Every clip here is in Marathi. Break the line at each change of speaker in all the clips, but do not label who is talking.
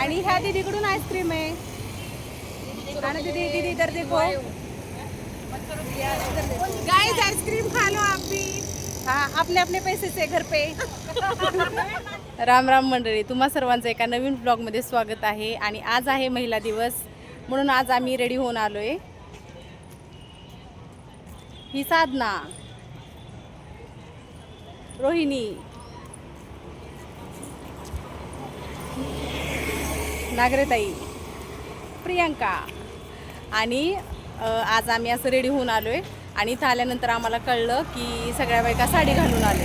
आणि ह्या दीदीकडून आईस्क्रीम आहे. आणि दीदी दीदी इधर देखो गाइस, आइसक्रीम खा लो आप भी. हाँ, अपने अपने पैसे से घर पे. राम राम मंडळी, तुम्हा सर्वांचं एका नवीन ब्लॉगमध्ये स्वागत आहे. आणि आज आहे महिला दिवस, म्हणून आज आम्ही रेडी होऊन आलोय. ही साधना, रोहिणी, नागरेताई, प्रियांका आणि आज आम्ही असं रेडी होऊन आलोय. आणि इथं आल्यानंतर आम्हाला कळलं की सगळ्या बायका साडी घालून आले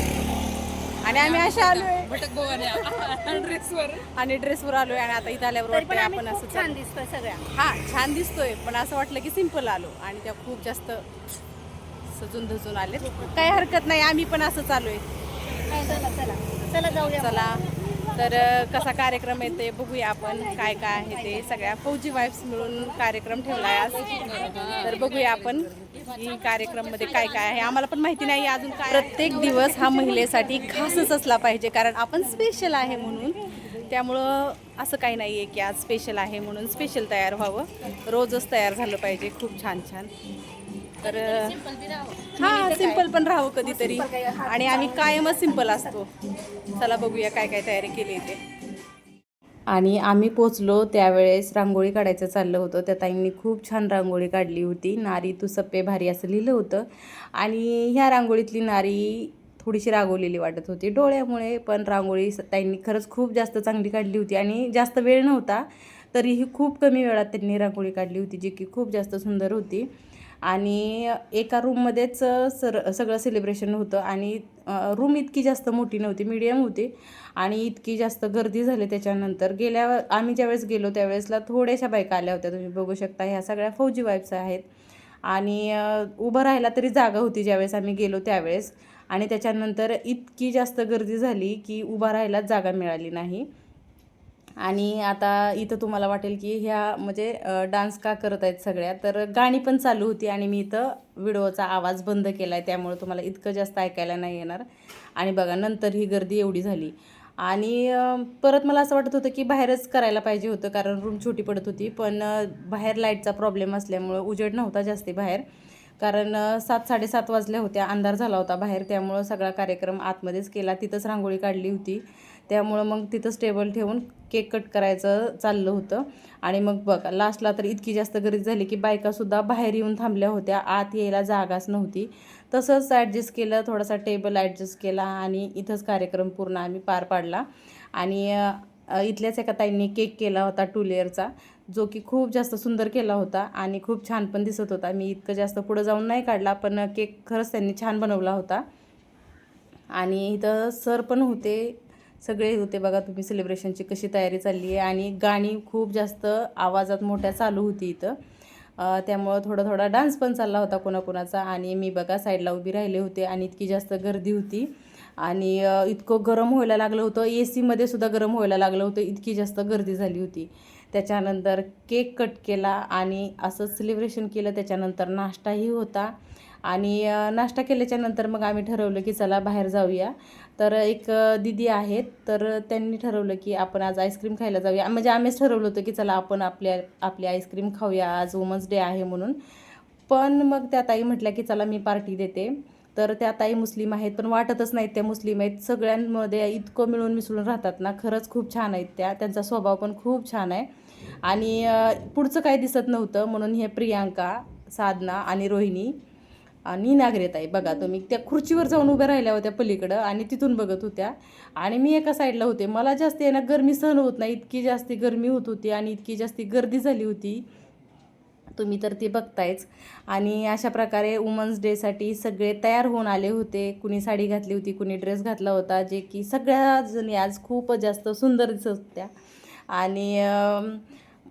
आणि आम्ही अशा आलोय ड्रेसवर आणि ड्रेसवर आलोय. आणि आता इथं आल्यावर वाटतंय आपण असं
छान दिसतोय सगळ्या.
हा, छान दिसतोय, पण असं वाटलं की सिंपल आलो आणि त्या खूप जास्त सजून धजून आले. काही हरकत नाही, आम्ही पण असंच आलोय.
चला चला चला जाऊया.
चला, तर कसा कार्यक्रम आहे ते बघूया आपण. काय काय आहे ते सगळ्या फौजी वाईफ्स मिळून कार्यक्रम ठेवलाय आज. तर बघूया आपण ही कार्यक्रम मध्ये काय काय आहे. आम्हाला पण माहिती नाही अजून काय. प्रत्येक दिवस हा महिलेसाठी खासच असला पाहिजे, कारण आपण स्पेशल आहे म्हणून. त्यामुळं असं काही नाही आहे की आज स्पेशल आहे म्हणून स्पेशल तयार व्हावं. रोजच तयार झालं पाहिजे खूप छान छान. तर हां, सिंपल पण राहावं कधीतरी. आणि आम्ही कायमच सिंपल असतो. चला बघूया काय काय तयारी केली ते. आणि आम्ही पोचलो त्यावेळेस रांगोळी काढायचं चाललं होतं. त्या ताईंनी खूप छान रांगोळी काढली होती. नारी तू सप्पे भारी असं लिहिलं होतं. आणि ह्या रांगोळीतली नारी थोडीशी रागवलेली वाटत होती डोळ्यामुळे, पण रांगोळी ताईंनी खरंच खूप जास्त चांगली काढली होती. आणि जास्त वेळ नव्हता तरीही खूप कमी वेळात त्यांनी रांगोळी काढली होती, जी की खूप जास्त सुंदर होती. आणि एका रूममध्येच सगळं सेलिब्रेशन होतं. आणि रूम इतकी जास्त मोठी नव्हती, मीडियम होती. आणि इतकी जास्त गर्दी झाली त्याच्यानंतर. आम्ही ज्यावेळेस गेलो त्यावेळेसला थोड्याशा बायका आल्या होत्या. तुम्ही बघू शकता, ह्या सगळ्या फौजी वाईफ्स आहेत. आणि उभं राहायला तरी जागा होती ज्यावेळेस आम्ही गेलो त्यावेळेस. आणि त्याच्यानंतर इतकी जास्त गर्दी झाली की उभा राहायलाच जागा मिळाली नाही. आणि आता इथं तुम्हाला वाटेल की ह्या म्हणजे डान्स का करत आहेत सगळ्या, तर गाणी पण चालू होती. आणि मी इथं व्हिडिओचा आवाज बंद केला आहे, त्यामुळे तुम्हाला इतकं जास्त ऐकायला नाही येणार. आणि बघा, नंतर ही गर्दी एवढी झाली. आणि परत मला असं वाटत होतं की बाहेरच करायला पाहिजे होतं, कारण रूम छोटी पडत होती. पण बाहेर लाईटचा प्रॉब्लेम असल्यामुळं उजेड नव्हता जास्ती बाहेर, कारण 7-7:30 वाजल्या होत्या, अंधार झाला होता बाहेर. त्यामुळं सगळा कार्यक्रम आतमध्येच केला. तिथंच रांगोळी काढली होती. त्यामुळं मग तिथंच टेबल ठेवून केक कट करायचं चाललं होतं. आणि मग बघा, लास्टला तर इतकी जास्त गर्दी झाली की बायकासुद्धा बाहेर येऊन थांबल्या होत्या, आत यायला जागाच नव्हती. तसंच ॲडजस्ट केलं, थोडासा टेबल ॲडजस्ट केला आणि इथंच कार्यक्रम पूर्ण आम्ही पार पाडला. आणि इथल्याच एका ताईंनी केक केला होता 2 लेअरचा, जो की खूप जास्त सुंदर केला होता आणि खूप छान पण दिसत होता. मी इतकं जास्त पुढं जाऊन नाही काढला, पण केक खरंच त्यांनी छान बनवला होता. आणि इथं सर पण होते, सगळे होते. बघा तुम्ही सेलिब्रेशनची कशी तयारी चालली आहे. आणि गाणी खूप जास्त आवाजात मोठ्या चालू होती इथं. त्यामुळं थोडा डान्स पण चालला होता कोणाकोणाचा. आणि मी बघा साईडला उभी राहिले होते. आणि इतकी जास्त गर्दी होती. आणि इतकं गरम व्हायला लागलं होतं, AC मध्ये सुद्धा गरम व्हायला लागलं होतं, इतकी जास्त गर्दी झाली होती. त्याच्यानंतर केक कट केला आणि असंच सेलिब्रेशन केलं. त्याच्यानंतर नाश्ताही होता. आणि नाश्ता केल्याच्यानंतर मग आम्ही ठरवलं की चला बाहेर जाऊया. तर एक दीदी आहेत, तर त्यांनी ठरवलं की आपण आज आईस्क्रीम खायला जाऊया. म्हणजे आम्हीच ठरवलं होतं की चला आपण आपली आईस्क्रीम खाऊया, आज वुमन्स डे आहे म्हणून. पण मग त्या ताई म्हटल्या की चला मी पार्टी देते. तर त्या ताई मुस्लिम आहेत, पण वाटतच नाहीत त्या मुस्लिम आहेत. सगळ्यांमध्ये इतकं मिळून मिसळून राहतात ना, खरंच खूप छान आहेत त्या. त्यांचा स्वभाव पण खूप छान आहे. आणि पुढचं काही दिसत नव्हतं, म्हणून हे प्रियांका, साधना आणि रोहिणी आणि नागरेताई, बघा तुम्ही त्या खुर्चीवर जाऊन उभ्या राहिल्या होत्या पलीकडं आणि तिथून बघत होत्या. आणि मी एका साईडला होते. मला जास्त आहे ना गरमी सहन होत नाही, इतकी जास्ती गरमी होत होती आणि इतकी जास्ती गर्दी झाली होती. तुम्ही तर ते बघतायच. आणि अशा प्रकारे वुमन्स डेसाठी सगळे तयार होऊन आले होते. कुणी साडी घातली होती, कुणी ड्रेस घातला होता, जे की सगळ्या जणी आज खूपच जास्त सुंदर दिसत होत्या. आणि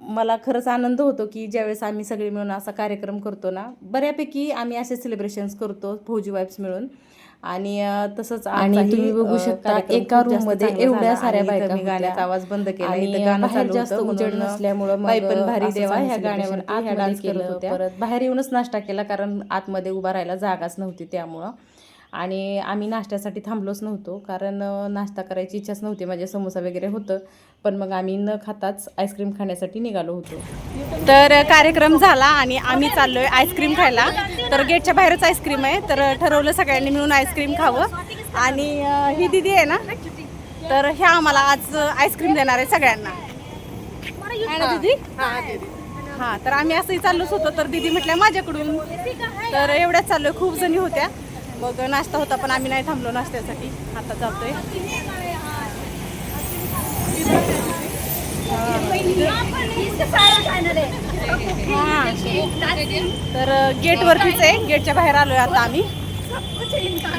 मला खरंच आनंद होतो की ज्यावेळेस आम्ही सगळे मिळून असा कार्यक्रम करतो ना, बऱ्यापैकी आम्ही असे सेलिब्रेशन्स करतो फौजी वाईफ्स मिळून. आणि तसंच आणि तुम्ही बघू शकता एका रूममध्ये एवढ्या साऱ्या बायका. मी गाण्याचा आवाज बंद केला. इथं गाणं चालू जास्त उजेड नसल्यामुळं बाई पण भारी देवा ह्या गाण्यावर आत डान्स केलं होतं. परत बाहेर येऊनच नाश्ता केला, कारण आतमध्ये उभा राहायला जागाच नव्हती त्यामुळं. आणि आम्ही नाश्त्यासाठी थांबलोच नव्हतो, कारण नाश्ता करायची इच्छाच नव्हती. माझे समोसा वगैरे होतं, पण मग आम्ही न खाताच आईस्क्रीम खाण्यासाठी निघालो होतो. तर कार्यक्रम झाला आणि आम्ही चाललोय आईस्क्रीम खायला. तर गेटच्या बाहेरच आईस्क्रीम आहे, तर ठरवलं सगळ्यांनी मिळून आईस्क्रीम खावं. आणि ही दीदी आहे ना, तर ह्या आम्हाला आज आईस्क्रीम देणार आहे सगळ्यांना, आहे ना दीदी? हां, तर आम्ही असंही चाललोच होतो, तर दीदी म्हटल्या माझ्याकडून. तर एवढ्याच चाललोय, खूप जणी होत्या. मग नाश्ता होता, पण आम्ही नाही थांबलो नाश्त्यासाठी, आता जातोय. तर गेटवरतीच आहे, गेटच्या बाहेर आलोय आता आम्ही,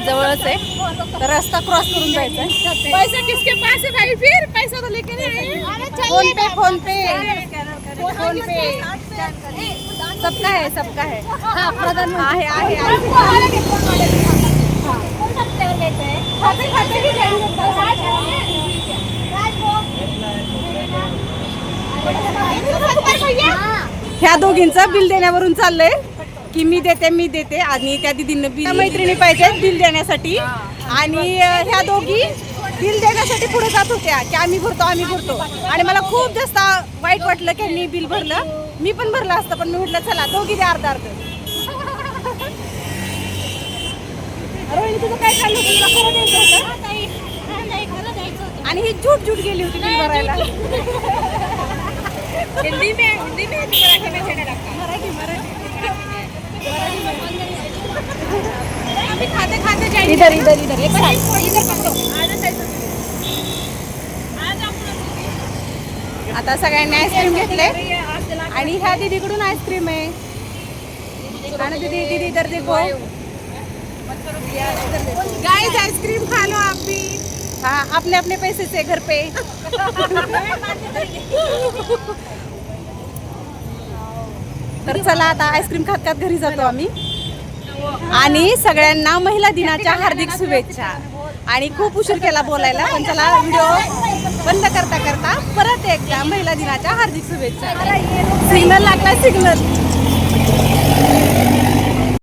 जवळच आहे. तर रस्ता क्रॉस करून जायचा आहे. पैसा किसके पास है भाई? फिर पैसा तो लेके नहीं आए. फोन पे फोन पे सबका है, सबका है. आहे आहे ह्या दोघींचं बिल देण्यावरून चाललंय की मी देते आणि त्या दिदींना बिल, मैत्रिणी पाहिजे बिल देण्यासाठी. आणि ह्या दोघी बिल देण्यासाठी पुढे जात होत्या की आम्ही भरतो. आणि मला खूप जास्त वाईट वाटलं की यांनी बिल भरलं. मी पण भरलं असतं, पण मी म्हटलं चला दोघी द्या अर्ध. रोहिणी, तुझं काय चाललं होतं? तुला खरं द्यायचं होतं आणि ही झूट गेली होती बिल भरायला. हिंदी में खाते जाएंगे. इधर एक साथ इधर पकड़ो. आता सगळ्यांनी आईस्क्रीम घेतले आणि ह्या दीदीकडून आईस्क्रीम आहे. आणि दीदी इधर देखो. गाइस, आइसक्रीम खा लो आप भी. हाँ, अपने अपने पैसे से घर पे. तर चला आता आईस्क्रीम खात खात घरी जातो आम्ही. आणि सगळ्यांना महिला दिनाच्या हार्दिक शुभेच्छा. आणि खूप उशीर केला बोलायला, पण चला व्हिडिओ बंद करता परत एकदा महिला दिनाच्या हार्दिक शुभेच्छा. सिग्नल लागला, सिग्नल.